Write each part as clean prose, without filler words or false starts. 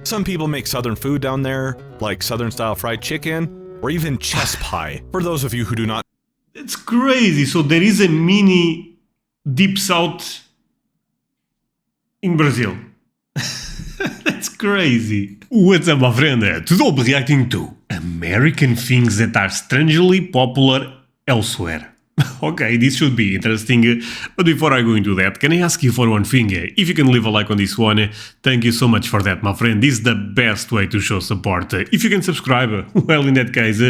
Some people make southern food down there, like southern style fried chicken, or even chess pie. For those of you who do not... It's crazy. So there is a mini Deep South in Brazil. That's crazy. What's up, my friend? Today I'll be reacting to American things that are strangely popular elsewhere. Okay, this should be interesting, but before I go into that, can I ask you for one thing? If you can leave a like on this one, thank you so much for that, my friend. This is the best way to show support. If you can subscribe, well, in that case,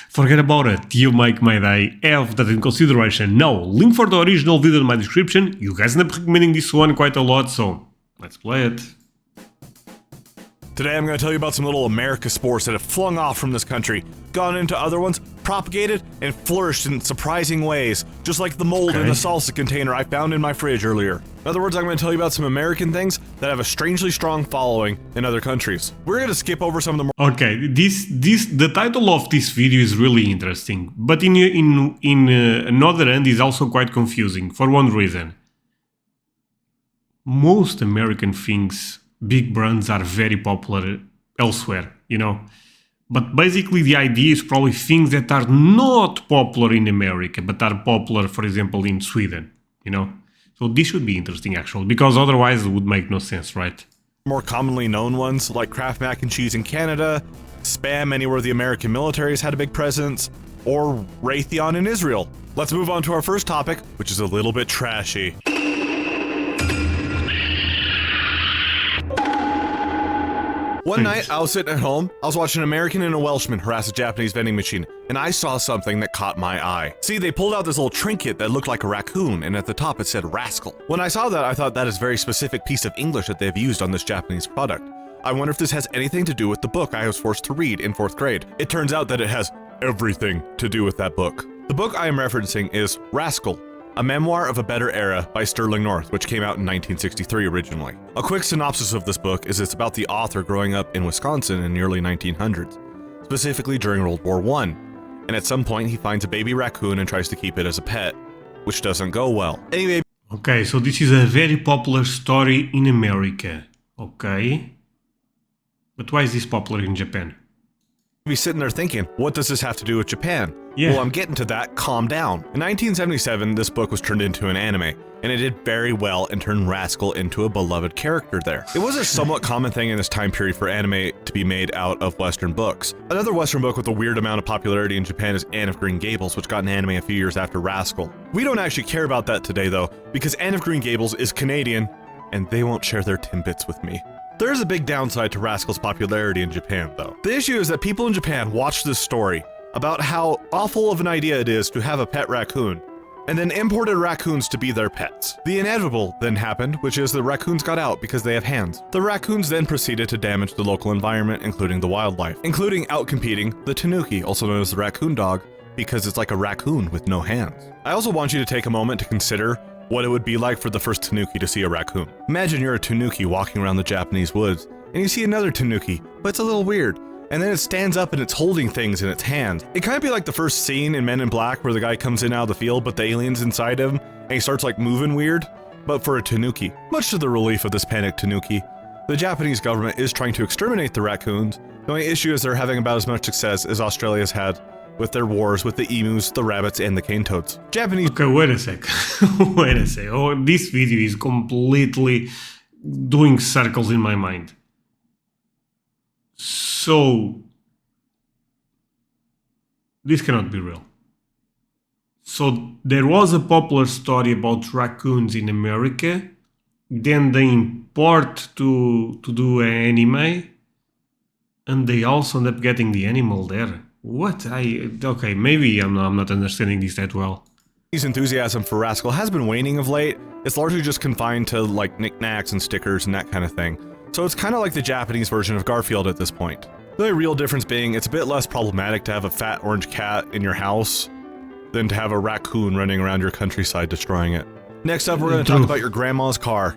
forget about it. You make my day. Have that in consideration. Now, link for the original video in my description. You guys end up recommending this one quite a lot, so let's play it. Today I'm going to tell you about some little America sports that have flung off from this country, gone into other ones, propagated, and flourished in surprising ways, just like the mold in the salsa container I found in my fridge earlier. In other words, I'm going to tell you about some American things that have a strangely strong following in other countries. We're going to skip over some of the more... Okay, the title of this video is really interesting, but in another end is also quite confusing, for one reason. Most American things, big brands, are very popular elsewhere, you know. But basically the idea is probably things that are not popular in America, but are popular, for example, in Sweden, you know. So this should be interesting, actually, because otherwise it would make no sense, right? More commonly known ones, like Kraft mac and cheese in Canada, Spam anywhere the American military has had a big presence, or Raytheon in Israel. Let's move on to our first topic, which is a little bit trashy. One night, I was sitting at home, I was watching an American and a Welshman harass a Japanese vending machine, and I saw something that caught my eye. See, they pulled out this little trinket that looked like a raccoon, and at the top it said Rascal. When I saw that, I thought that is a very specific piece of English that they've used on this Japanese product. I wonder if this has anything to do with the book I was forced to read in 4th grade. It turns out that it has everything to do with that book. The book I am referencing is Rascal, A Memoir of a Better Era by Sterling North, which came out in 1963 originally. A quick synopsis of this book is it's about the author growing up in Wisconsin in the early 1900s, specifically during World War I, and at some point he finds a baby raccoon and tries to keep it as a pet, which doesn't go well. Anyway. Okay, so this is a very popular story in America, okay? But why is this popular in Japan? Be sitting there thinking, what does this have to do with Japan? Yeah. Well, I'm getting to that, calm down. In 1977, this book was turned into an anime, and it did very well and turned Rascal into a beloved character there. It was a somewhat common thing in this time period for anime to be made out of Western books. Another Western book with a weird amount of popularity in Japan is Anne of Green Gables, which got an anime a few years after Rascal. We don't actually care about that today though, because Anne of Green Gables is Canadian, and they won't share their Timbits with me. There is a big downside to Rascal's popularity in Japan, though. The issue is that people in Japan watch this story about how awful of an idea it is to have a pet raccoon, and then imported raccoons to be their pets. The inevitable then happened, which is the raccoons got out because they have hands. The raccoons then proceeded to damage the local environment, including the wildlife, including outcompeting the tanuki, also known as the raccoon dog, because it's like a raccoon with no hands. I also want you to take a moment to consider what it would be like for the first tanuki to see a raccoon. Imagine you're a tanuki walking around the Japanese woods, and you see another tanuki, but it's a little weird, and then it stands up and it's holding things in its hand. It kind of be like the first scene in Men in Black where the guy comes in out of the field, but the alien's inside him, and he starts like moving weird, but for a tanuki. Much to the relief of this panicked tanuki, the Japanese government is trying to exterminate the raccoons. The only issue is they're having about as much success as Australia's had with their wars with the emus, the rabbits, and the cane toads. Japanese— Okay, wait a sec. Wait a sec. Oh, this video is completely doing circles in my mind. So, this cannot be real. So, there was a popular story about raccoons in America, then they import to do an anime, and they also end up getting the animal there. What? Okay, maybe I'm not understanding this that well. His enthusiasm for Rascal has been waning of late. It's largely just confined to like knickknacks and stickers and that kind of thing. So it's kind of like the Japanese version of Garfield at this point. The only real difference being it's a bit less problematic to have a fat orange cat in your house than to have a raccoon running around your countryside destroying it. Next up, we're going to talk about your grandma's car.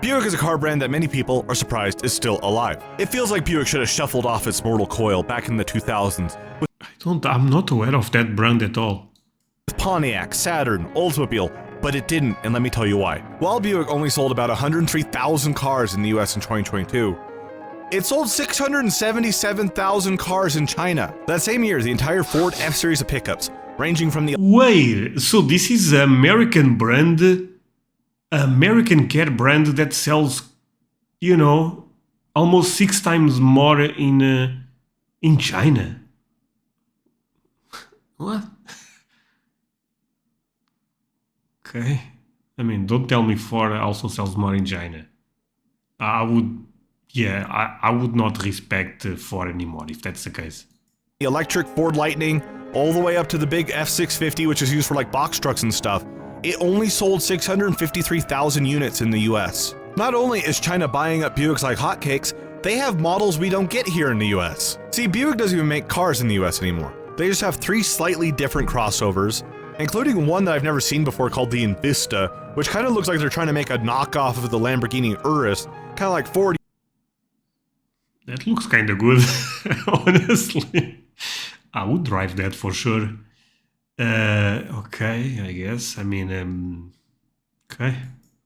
Buick is a car brand that many people are surprised is still alive. It feels like Buick should have shuffled off its mortal coil back in the 2000s. I'm not aware of that brand at all. With Pontiac, Saturn, Oldsmobile, But it didn't, and let me tell you why. While Buick only sold about 103,000 cars in the US in 2022, it sold 677,000 cars in China. That same year, the entire Ford F-Series of pickups, ranging from the... Wait, so this is an American brand, American car brand that sells, you know, almost 6 times more in China. What? Okay. I mean, don't tell me Ford also sells more in China. I would not respect Ford anymore if that's the case. The electric Ford Lightning, all the way up to the big F650, which is used for like box trucks and stuff, it only sold 653,000 units in the US. Not only is China buying up Buicks like hotcakes, they have models we don't get here in the US. See, Buick doesn't even make cars in the US anymore. They just have 3 slightly different crossovers, including one that I've never seen before called the Invista, which kind of looks like they're trying to make a knockoff of the Lamborghini Urus, kind of like Ford. That looks kind of good, honestly. I would drive that for sure. Okay, I guess. I mean, okay.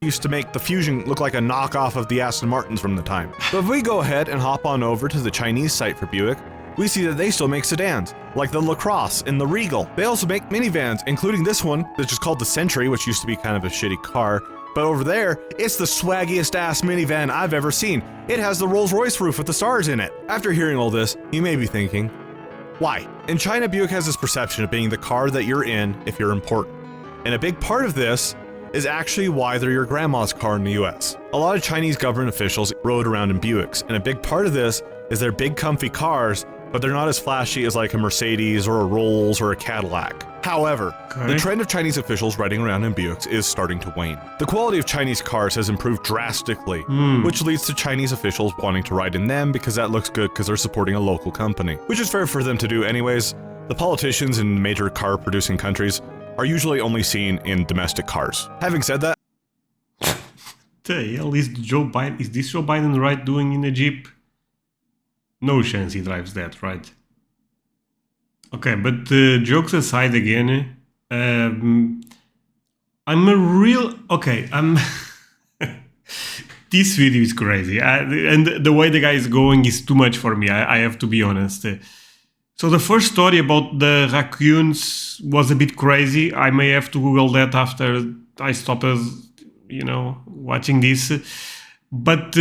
Used to make the Fusion look like a knockoff of the Aston Martins from the time. But if we go ahead and hop on over to the Chinese site for Buick, we see that they still make sedans, like the LaCrosse and the Regal. They also make minivans, including this one, that's just called the Century, which used to be kind of a shitty car. But over there, it's the swaggiest ass minivan I've ever seen. It has the Rolls-Royce roof with the stars in it. After hearing all this, you may be thinking, why? In China, Buick has this perception of being the car that you're in if you're important. And a big part of this is actually why they're your grandma's car in the US. A lot of Chinese government officials rode around in Buicks, and a big part of this is they're big comfy cars, but they're not as flashy as like a Mercedes or a Rolls or a Cadillac. However, the trend of Chinese officials riding around in Buicks is starting to wane. The quality of Chinese cars has improved drastically, which leads to Chinese officials wanting to ride in them because that looks good because they're supporting a local company, which is fair for them to do anyways. The politicians in major car producing countries are usually only seen in domestic cars. Having said that, the hell is Joe Biden? Is this Joe Biden right doing in a Jeep? No chance he drives that, right? Okay, but jokes aside again, I'm a real... Okay, this video is crazy, and the way the guy is going is too much for me, I have to be honest. So the first story about the raccoons was a bit crazy. I may have to Google that after I stop, you know, watching this. But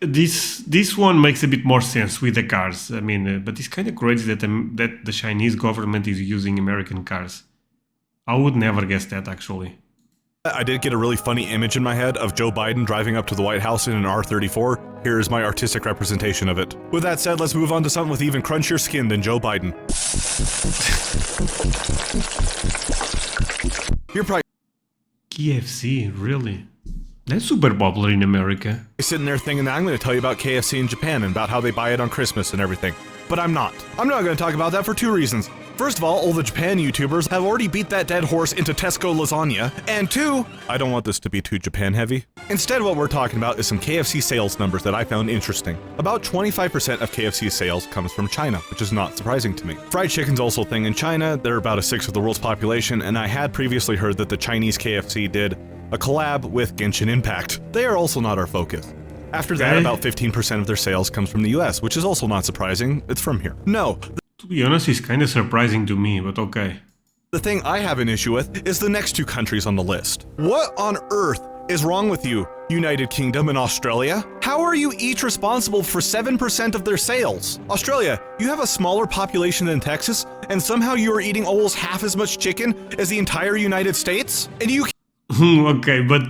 this one makes a bit more sense with the cars. I mean, but it's kind of crazy that the Chinese government is using American cars. I would never guess that, actually. I did get a really funny image in my head of Joe Biden driving up to the White House in an R34. Here is my artistic representation of it. With that said, let's move on to something with even crunchier skin than Joe Biden. You're probably KFC, really? That's super popular in America. sitting there thinking that I'm going to tell you about KFC in Japan and about how they buy it on Christmas and everything. But I'm not. I'm not going to talk about that for 2 reasons. First of all the Japan YouTubers have already beat that dead horse into Tesco lasagna. And 2, I don't want this to be too Japan heavy. Instead, what we're talking about is some KFC sales numbers that I found interesting. About 25% of KFC sales comes from China, which is not surprising to me. Fried chicken's also a thing in China. They're about 1/6 of the world's population, and I had previously heard that the Chinese KFC did a collab with Genshin Impact. They are also not our focus. After that, about 15% of their sales comes from the US, which is also not surprising. It's from here. No. To be honest, it's kind of surprising to me, but okay. The thing I have an issue with is the next 2 countries on the list. What on earth is wrong with you, United Kingdom and Australia? How are you each responsible for 7% of their sales? Australia, you have a smaller population than Texas, and somehow you are eating almost half as much chicken as the entire United States? And you... Okay, but...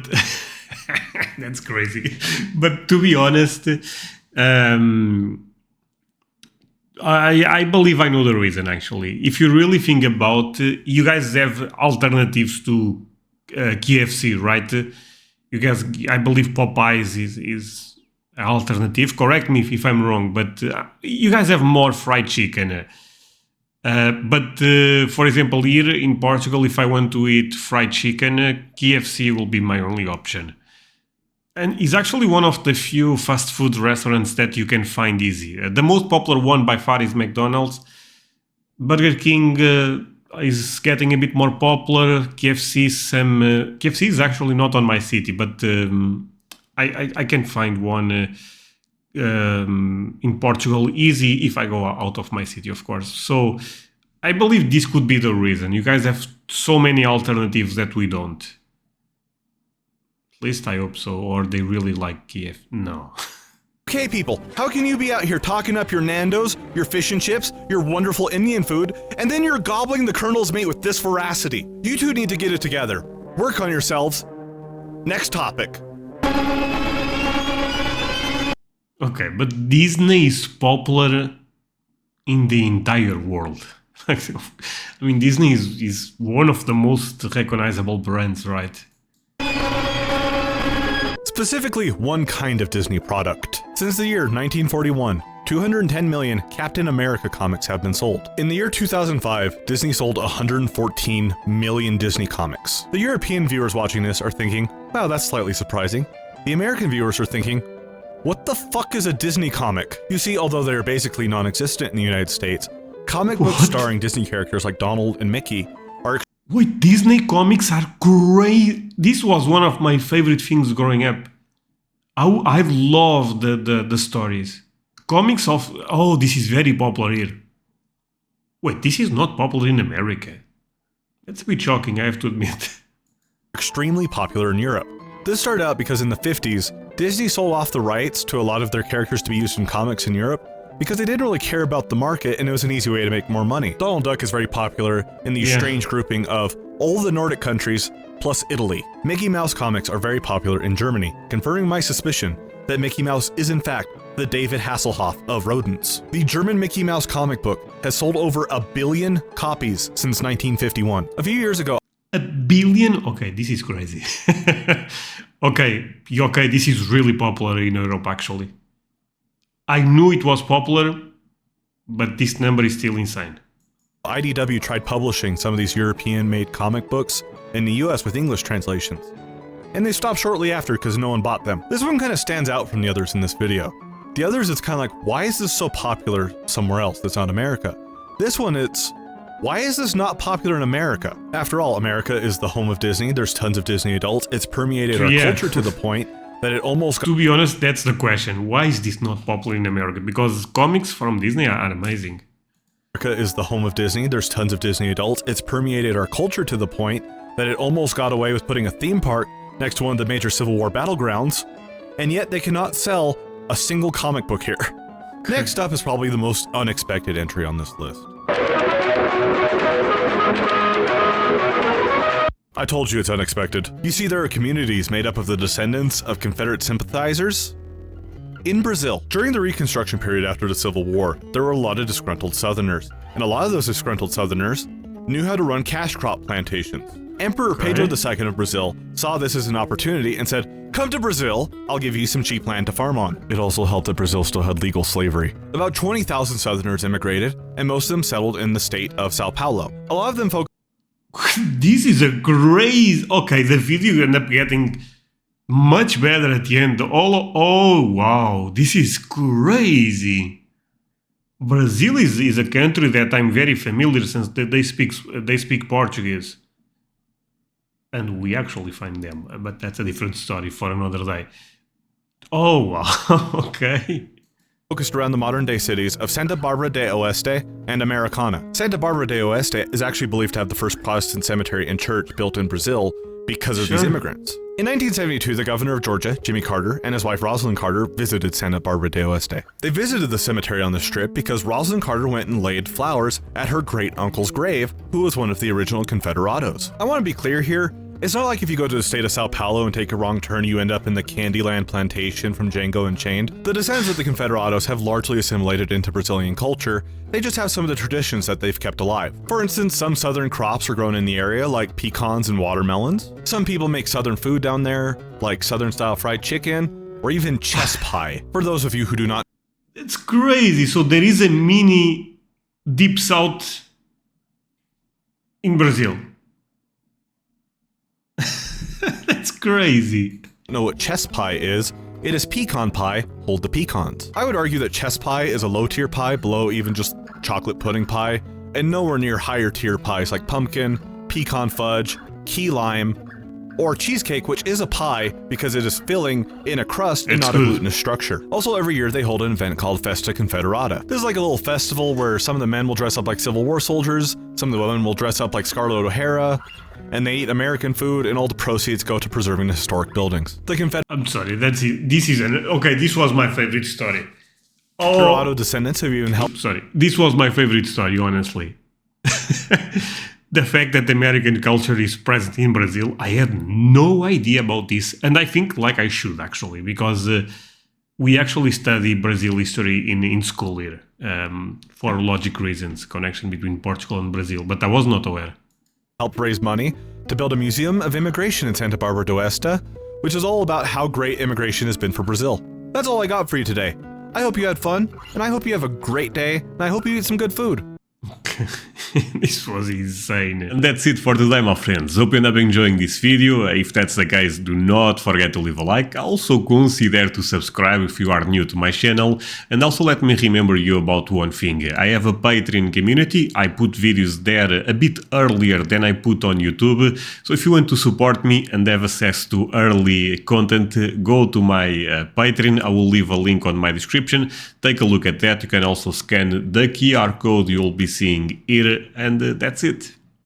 That's crazy. But to be honest, I believe I know the reason, actually. If you really think about you guys have alternatives to KFC, right? You guys, I believe Popeyes is an alternative. Correct me if I'm wrong, but you guys have more fried chicken. But for example, here in Portugal, if I want to eat fried chicken, KFC will be my only option. And it's actually one of the few fast food restaurants that you can find easy. The most popular one by far is McDonald's. Burger King, is getting a bit more popular. KFC is actually not on my city, but I can find one in Portugal easy if I go out of my city, of course. So I believe this could be the reason. You guys have so many alternatives that we don't. At least I hope so. Or they really like Kiev. No. Okay, people, how can you be out here talking up your Nando's, your fish and chips, your wonderful Indian food, and then you're gobbling the Colonel's meat with this veracity? You two need to get it together. Work on yourselves. Next topic. Okay, but Disney is popular in the entire world. I mean, Disney is one of the most recognizable brands, right? Specifically, one kind of Disney product. Since the year 1941, 210 million Captain America comics have been sold. In the year 2005, Disney sold 114 million Disney comics. The European viewers watching this are thinking, wow, that's slightly surprising. The American viewers are thinking, what the fuck is a Disney comic? You see, although they are basically non-existent in the United States, comic books starring Disney characters like Donald and Mickey are... Wait, Disney comics are great. This was one of my favorite things growing up. I love the stories. Comics of... Oh, this is very popular here. Wait, this is not popular in America. That's a bit shocking, I have to admit. Extremely popular in Europe. This started out because in the 50s, Disney sold off the rights to a lot of their characters to be used in comics in Europe because they didn't really care about the market and it was an easy way to make more money. Donald Duck is very popular in the strange grouping of all the Nordic countries plus Italy. Mickey Mouse comics are very popular in Germany, confirming my suspicion that Mickey Mouse is in fact the David Hasselhoff of rodents. The German Mickey Mouse comic book has sold over 1 billion copies since 1951. A few years ago, 1 billion? Okay, this is crazy. Okay, this is really popular in Europe actually. I knew it was popular, but this number is still insane. IDW tried publishing some of these European-made comic books in the US with English translations, and they stopped shortly after because no one bought them. This one kind of stands out from the others in this video. The others, it's kind of like, why is this so popular somewhere else that's not America? This one, it's, why is this not popular in America? After all, America is the home of Disney, there's tons of Disney adults, it's permeated our culture to the point that it almost... To be honest, that's the question. Why is this not popular in America? Because comics from Disney are amazing. America is the home of Disney, there's tons of Disney adults, it's permeated our culture to the point that it almost got away with putting a theme park next to one of the major Civil War battlegrounds, and yet they cannot sell a single comic book here. Next up is probably the most unexpected entry on this list. I told you it's unexpected. You see, there are communities made up of the descendants of Confederate sympathizers in Brazil. During the Reconstruction period after the Civil War, there were a lot of disgruntled Southerners, and a lot of those disgruntled Southerners knew how to run cash crop plantations. Emperor Pedro II of Brazil saw this as an opportunity and said, come to Brazil, I'll give you some cheap land to farm on. It also helped that Brazil still had legal slavery. About 20,000 Southerners immigrated, and most of them settled in the state of Sao Paulo. A lot of them focused... This is a crazy... Okay, the video ended up getting much better at the end. Oh, wow, this is crazy. Brazil is a country that I'm very familiar since they speak Portuguese. And we actually find them, but that's a different story for another day. Oh, wow, okay. Focused around the modern-day cities of Santa Barbara de Oeste and Americana. Santa Barbara de Oeste is actually believed to have the first Protestant cemetery and church built in Brazil because of these immigrants. In 1972, the governor of Georgia, Jimmy Carter, and his wife Rosalind Carter visited Santa Barbara de Oeste. They visited the cemetery on this trip because Rosalind Carter went and laid flowers at her great-uncle's grave, who was one of the original Confederados. I want to be clear here, it's not like if you go to the state of Sao Paulo and take a wrong turn, you end up in the Candyland plantation from Django Unchained. The descendants of the Confederados have largely assimilated into Brazilian culture, they just have some of the traditions that they've kept alive. For instance, some southern crops are grown in the area, like pecans and watermelons. Some people make southern food down there, like southern-style fried chicken, or even chess pie. For those of you who do not... It's crazy, so there is a mini Deep South in Brazil. That's crazy. Know what chess pie is? It is pecan pie, hold the pecans. I would argue that chess pie is a low-tier pie below even just chocolate pudding pie and nowhere near higher tier pies like pumpkin, pecan fudge, key lime, or cheesecake, which is a pie because it is filling in a crust and not a glutinous structure. Also, every year they hold an event called Festa Confederata. This is like a little festival where some of the men will dress up like Civil War soldiers, some of the women will dress up like Scarlett O'Hara, and they eat American food, and all the proceeds go to preserving the historic buildings. The I'm sorry, that's it. This is okay, this was my favorite story. Confederado descendants have even helped. Sorry, this was my favorite story, honestly. The fact that American culture is present in Brazil, I had no idea about this, and I think like I should actually, because we actually study Brazil history in school here, for logic reasons, connection between Portugal and Brazil, but I was not aware. Helped raise money to build a museum of immigration in Santa Barbara do Oeste, which is all about how great immigration has been for Brazil. That's all I got for you today. I hope you had fun, and I hope you have a great day, and I hope you eat some good food. This was insane. And that's it for today, my friends. Hope you end up enjoying this video. If that's the case, do not forget to leave a like. Also consider to subscribe if you are new to my channel. And also let me remember you about one thing. I have a Patreon community. I put videos there a bit earlier than I put on YouTube. So if you want to support me and have access to early content, go to my Patreon. I will leave a link on my description. Take a look at that. You can also scan the QR code you'll be seeing here, and that's it.